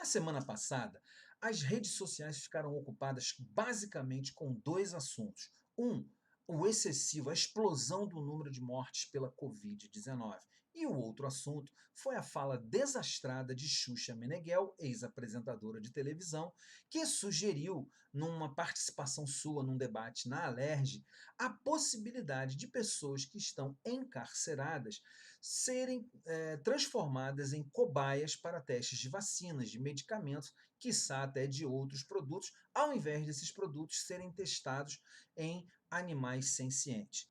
Na semana passada, as redes sociais ficaram ocupadas basicamente com dois assuntos. Um, o excessivo, a explosão do número de mortes pela Covid-19. E o outro assunto foi a fala desastrada de Xuxa Meneghel, ex-apresentadora de televisão, que sugeriu, numa participação sua num debate na Alerj, a possibilidade de pessoas que estão encarceradas serem transformadas em cobaias para testes de vacinas, de medicamentos, quiçá até de outros produtos, ao invés desses produtos serem testados em animais sencientes.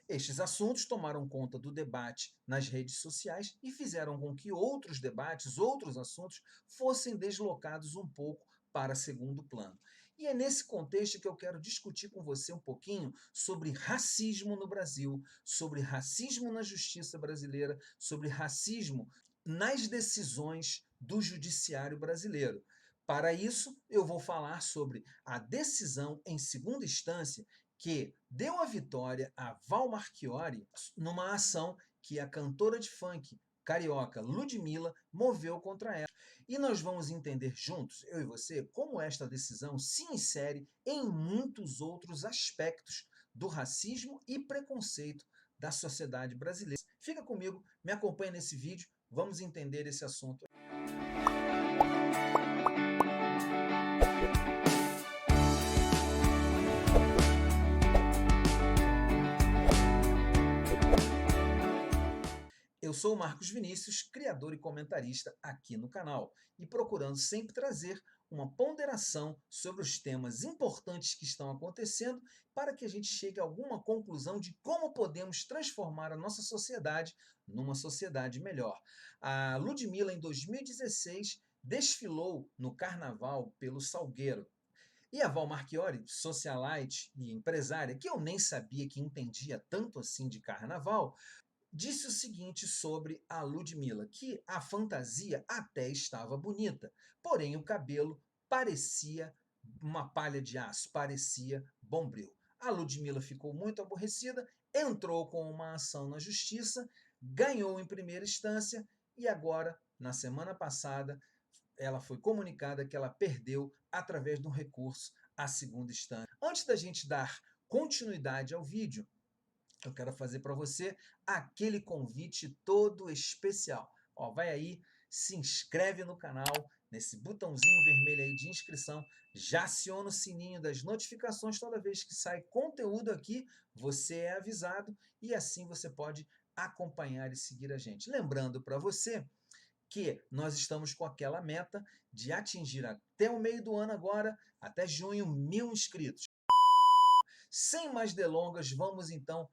Estes assuntos tomaram conta do debate nas redes sociais e fizeram com que outros debates, outros assuntos, fossem deslocados um pouco para segundo plano. E é nesse contexto que eu quero discutir com você um pouquinho sobre racismo no Brasil, sobre racismo na justiça brasileira, sobre racismo nas decisões do judiciário brasileiro. Para isso, eu vou falar sobre a decisão em segunda instância que deu a vitória a Val Marchiori numa ação que a cantora de funk carioca Ludmilla moveu contra ela. E nós vamos entender juntos, eu e você, como esta decisão se insere em muitos outros aspectos do racismo e preconceito da sociedade brasileira. Fica comigo, me acompanha nesse vídeo, vamos entender esse assunto. Eu sou o Marcos Vinícius, criador e comentarista aqui no canal, e procurando sempre trazer uma ponderação sobre os temas importantes que estão acontecendo para que a gente chegue a alguma conclusão de como podemos transformar a nossa sociedade numa sociedade melhor. A Ludmilla, em 2016, desfilou no Carnaval pelo Salgueiro. E a Val Marchiori, socialite e empresária, que eu nem sabia que entendia tanto assim de carnaval, disse o seguinte sobre a Ludmilla, que a fantasia até estava bonita, porém o cabelo parecia uma palha de aço, parecia Bombril. A Ludmilla ficou muito aborrecida, entrou com uma ação na justiça, ganhou em primeira instância e agora, na semana passada, ela foi comunicada que ela perdeu através de um recurso à segunda instância. Antes da gente dar continuidade ao vídeo, eu quero fazer para você aquele convite todo especial. Ó, vai aí, se inscreve no canal, nesse botãozinho vermelho aí de inscrição, já aciona o sininho das notificações toda vez que sai conteúdo aqui, você é avisado e assim você pode acompanhar e seguir a gente. Lembrando para você que nós estamos com aquela meta de atingir até o meio do ano agora, até junho, 1.000 inscritos. Sem mais delongas, vamos então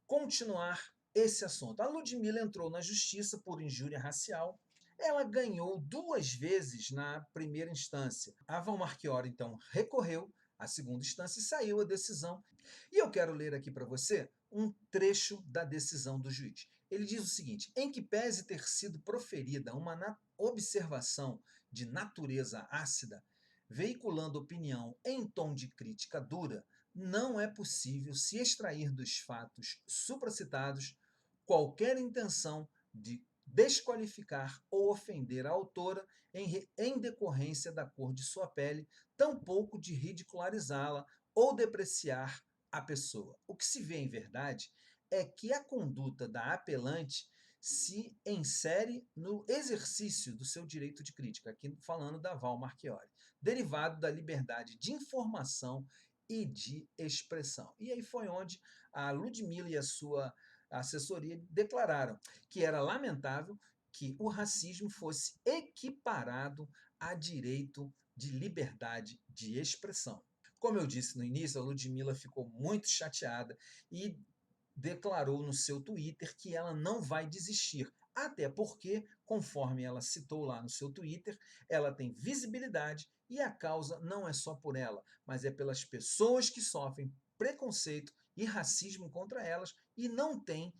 continuar esse assunto. A Ludmilla entrou na justiça por injúria racial. Ela ganhou 2 vezes na primeira instância. A Val Marchiori, então, recorreu à segunda instância e saiu a decisão. E eu quero ler aqui para você um trecho da decisão do juiz. Ele diz o seguinte: em que pese ter sido proferida uma observação de natureza ácida, veiculando opinião em tom de crítica dura, não é possível se extrair dos fatos supracitados qualquer intenção de desqualificar ou ofender a autora em decorrência da cor de sua pele, tampouco de ridicularizá-la ou depreciar a pessoa. O que se vê em verdade é que a conduta da apelante se insere no exercício do seu direito de crítica, aqui falando da Val Marchiori, derivado da liberdade de informação e de expressão. E aí foi onde a Ludmilla e a sua assessoria declararam que era lamentável que o racismo fosse equiparado a direito de liberdade de expressão. Como eu disse no início, a Ludmilla ficou muito chateada e declarou no seu Twitter que ela não vai desistir. Até porque, conforme ela citou lá no seu Twitter, ela tem visibilidade e a causa não é só por ela, mas é pelas pessoas que sofrem preconceito e racismo contra elas e não têm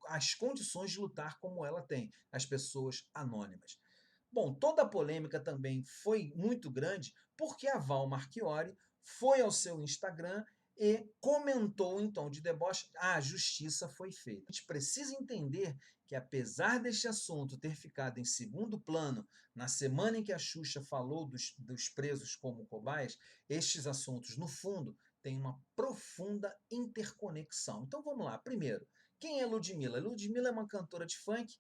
as condições de lutar como ela tem, as pessoas anônimas. Bom, toda a polêmica também foi muito grande porque a Val Marchiori foi ao seu Instagram e comentou em tom de deboche: a justiça foi feita. A gente precisa entender que, apesar deste assunto ter ficado em segundo plano na semana em que a Xuxa falou dos presos como cobaias, estes assuntos, no fundo, têm uma profunda interconexão. Então vamos lá. Primeiro, quem é Ludmilla? Ludmilla é uma cantora de funk,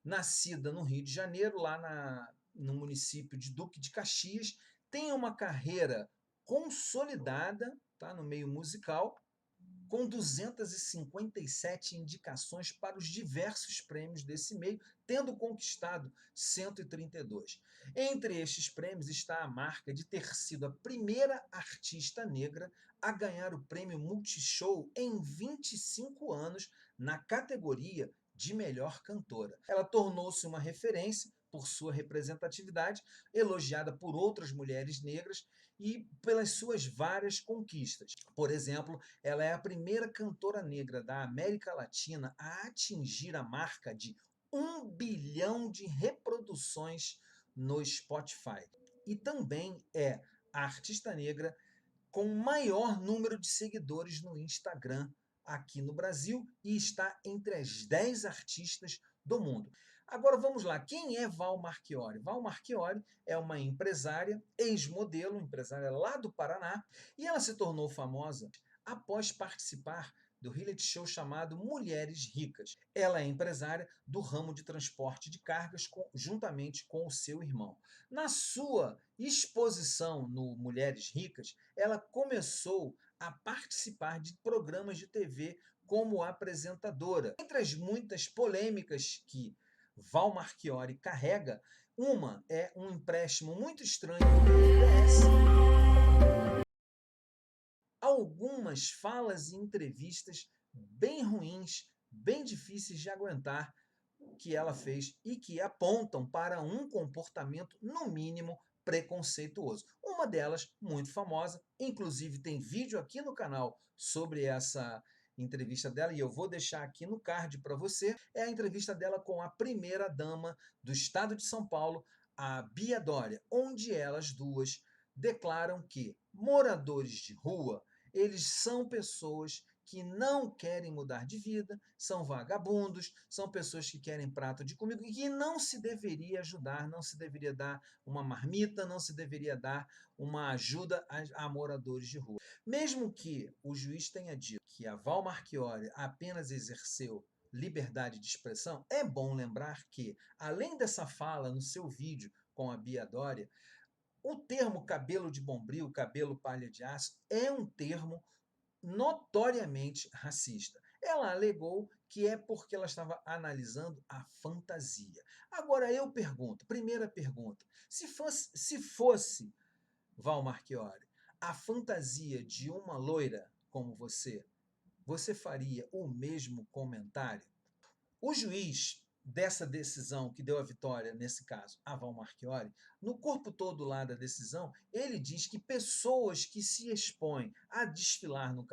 nascida no Rio de Janeiro, no município de Duque de Caxias, tem uma carreira consolidada, tá, no meio musical, com 257 indicações para os diversos prêmios desse meio, tendo conquistado 132. Entre estes prêmios está a marca de ter sido a primeira artista negra a ganhar o prêmio Multishow em 25 anos na categoria de melhor cantora. Ela tornou-se uma referência por sua representatividade, elogiada por outras mulheres negras e pelas suas várias conquistas. Por exemplo, ela é a primeira cantora negra da América Latina a atingir a marca de 1 bilhão de reproduções no Spotify. E também é a artista negra com maior número de seguidores no Instagram aqui no Brasil e está entre as 10 artistas do mundo. Agora vamos lá, quem é Val Marchiori? Val Marchiori é uma empresária, ex-modelo, empresária lá do Paraná, e ela se tornou famosa após participar do reality show chamado Mulheres Ricas. Ela é empresária do ramo de transporte de cargas juntamente com o seu irmão. Na sua exposição no Mulheres Ricas, ela começou a participar de programas de TV como apresentadora. Entre as muitas polêmicas que Val Marchiori carrega, uma é um empréstimo muito estranho do BNDES, algumas falas e entrevistas bem ruins, bem difíceis de aguentar, que ela fez e que apontam para um comportamento, no mínimo, preconceituoso. Uma delas, muito famosa, inclusive tem vídeo aqui no canal sobre essa entrevista dela, e eu vou deixar aqui no card para você, é a entrevista dela com a primeira-dama do estado de São Paulo, a Bia Dória, onde elas duas declaram que moradores de rua, eles são pessoas que não querem mudar de vida, são vagabundos, são pessoas que querem prato de comida e que não se deveria ajudar, não se deveria dar uma marmita, não se deveria dar uma ajuda a moradores de rua. Mesmo que o juiz tenha dito que a Val Marchiori apenas exerceu liberdade de expressão, é bom lembrar que, além dessa fala no seu vídeo com a Bia Dória, o termo cabelo de bombril, cabelo palha de aço, é um termo notoriamente racista. Ela alegou que é porque ela estava analisando a fantasia. Agora eu pergunto, primeira pergunta, se fosse Val Marchiori, a fantasia de uma loira como você faria o mesmo comentário? O juiz dessa decisão que deu a vitória, nesse caso, a Val Marchiori, no corpo todo lá da decisão, ele diz que pessoas que se expõem a desfilar no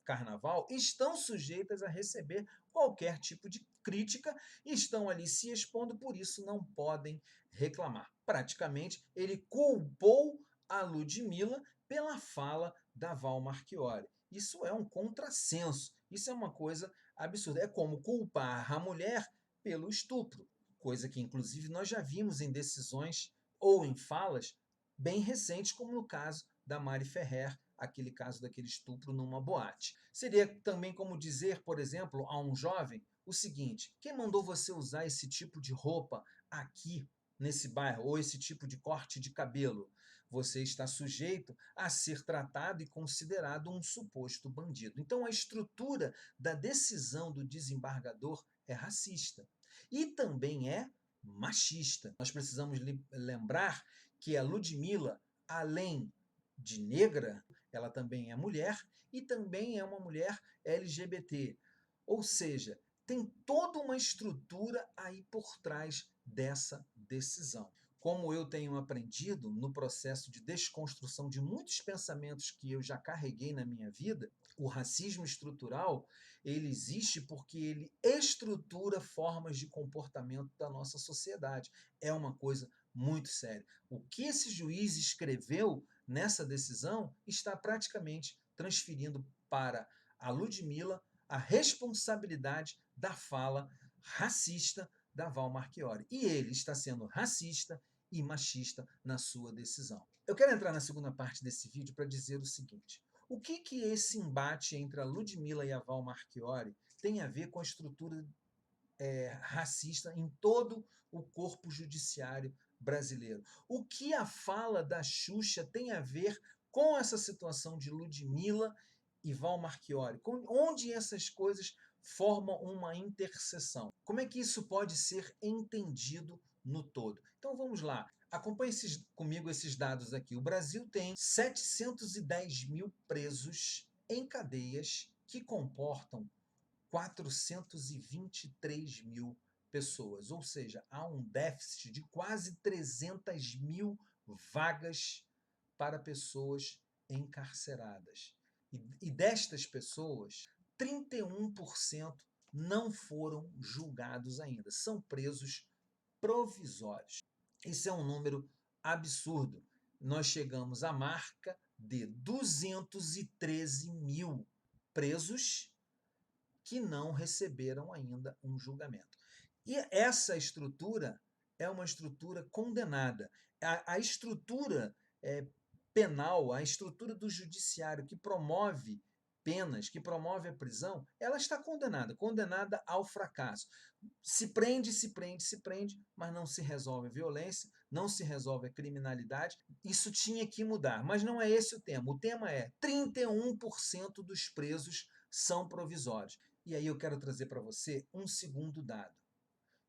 carnaval estão sujeitas a receber qualquer tipo de crítica e estão ali se expondo, por isso não podem reclamar. Praticamente, ele culpou a Ludmilla pela fala da Val Marchiori. Isso é um contrassenso, isso é uma coisa absurda. É como culpar a mulher pelo estupro, coisa que inclusive nós já vimos em decisões ou em falas bem recentes, como no caso da Mari Ferrer, aquele caso daquele estupro numa boate. Seria também como dizer, por exemplo, a um jovem o seguinte: quem mandou você usar esse tipo de roupa aqui nesse bairro, ou esse tipo de corte de cabelo? Você está sujeito a ser tratado e considerado um suposto bandido. Então, a estrutura da decisão do desembargador é racista e também é machista. Nós precisamos lembrar que a Ludmilla, além de negra, ela também é mulher e também é uma mulher LGBT. Ou seja, tem toda uma estrutura aí por trás dessa decisão. Como eu tenho aprendido no processo de desconstrução de muitos pensamentos que eu já carreguei na minha vida, o racismo estrutural, ele existe porque ele estrutura formas de comportamento da nossa sociedade. É uma coisa muito séria. O que esse juiz escreveu nessa decisão está praticamente transferindo para a Ludmilla a responsabilidade da fala racista da Val Marchiori. E ele está sendo racista e machista na sua decisão. Eu quero entrar na segunda parte desse vídeo para dizer o seguinte: o que esse embate entre a Ludmilla e a Val Marchiori tem a ver com a estrutura racista em todo o corpo judiciário brasileiro? O que a fala da Xuxa tem a ver com essa situação de Ludmilla e Val Marchiori? Onde essas coisas formam uma interseção? Como é que isso pode ser entendido no todo? Então vamos lá. Acompanhe comigo esses dados aqui. O Brasil tem 710 mil presos em cadeias que comportam 423 mil pessoas, ou seja, há um déficit de quase 300 mil vagas para pessoas encarceradas. E destas pessoas, 31% não foram julgados ainda, são presos provisórios. Isso é um número absurdo. Nós chegamos à marca de 213 mil presos que não receberam ainda um julgamento. E essa estrutura é uma estrutura condenada. A estrutura penal, a estrutura do judiciário que promove penas, que promove a prisão, ela está condenada ao fracasso. Se prende, mas não se resolve a violência, não se resolve a criminalidade. Isso tinha que mudar, mas não é esse o tema. O tema é 31% dos presos são provisórios. E aí eu quero trazer para você um segundo dado.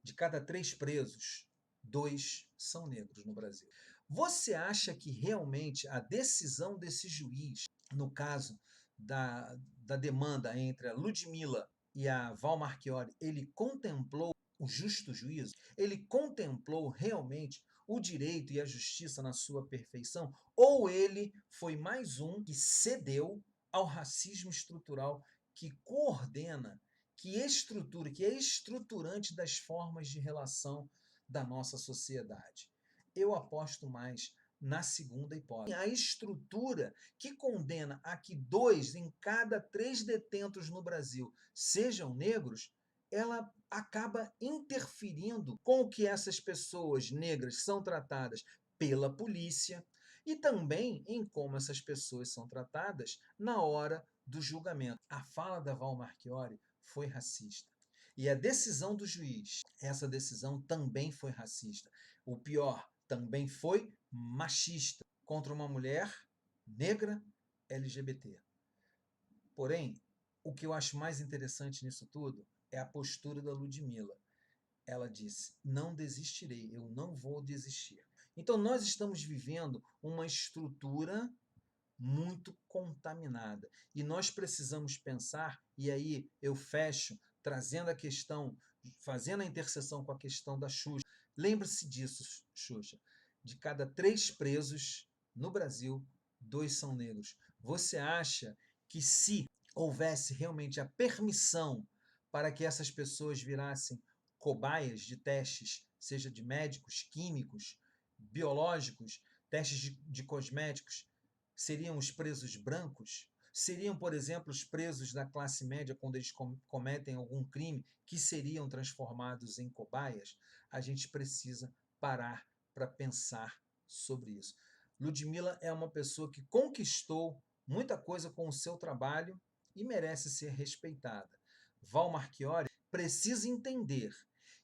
De cada 3 presos, 2 são negros no Brasil. Você acha que realmente a decisão desse juiz, no caso da demanda entre a Ludmilla e a Val Marchiori, ele contemplou o justo juízo? Ele contemplou realmente o direito e a justiça na sua perfeição? Ou ele foi mais um que cedeu ao racismo estrutural que coordena, que estrutura, que é estruturante das formas de relação da nossa sociedade? Eu aposto mais na segunda hipótese. A estrutura que condena a que 2 em cada 3 detentos no Brasil sejam negros, ela acaba interferindo com o que essas pessoas negras são tratadas pela polícia e também em como essas pessoas são tratadas na hora do julgamento. A fala da Val Marchiori foi racista. E a decisão do juiz, essa decisão também foi racista. O pior, também foi machista contra uma mulher negra LGBT. Porém, o que eu acho mais interessante nisso tudo é a postura da Ludmilla. Ela disse: não desistirei, eu não vou desistir. Então nós estamos vivendo uma estrutura muito contaminada. E nós precisamos pensar, e aí eu fecho trazendo a questão, fazendo a interseção com a questão da Xuxa. Lembre-se disso, Xuxa. De cada 3 presos no Brasil, 2 são negros. Você acha que se houvesse realmente a permissão para que essas pessoas virassem cobaias de testes, seja de médicos, químicos, biológicos, testes de cosméticos, seriam os presos brancos? Seriam, por exemplo, os presos da classe média quando eles cometem algum crime que seriam transformados em cobaias? A gente precisa parar para pensar sobre isso. Ludmilla é uma pessoa que conquistou muita coisa com o seu trabalho e merece ser respeitada. Val Marchiori precisa entender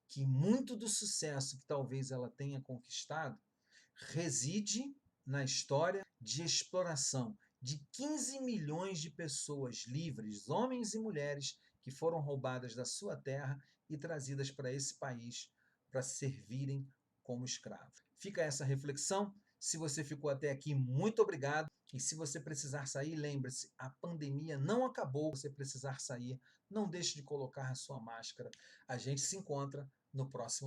que muito do sucesso que talvez ela tenha conquistado reside na história de exploração de 15 milhões de pessoas livres, homens e mulheres, que foram roubadas da sua terra e trazidas para esse país para servirem como escravos. Fica essa reflexão. Se você ficou até aqui, muito obrigado. E se você precisar sair, lembre-se, a pandemia não acabou. Se você precisar sair, não deixe de colocar a sua máscara. A gente se encontra no próximo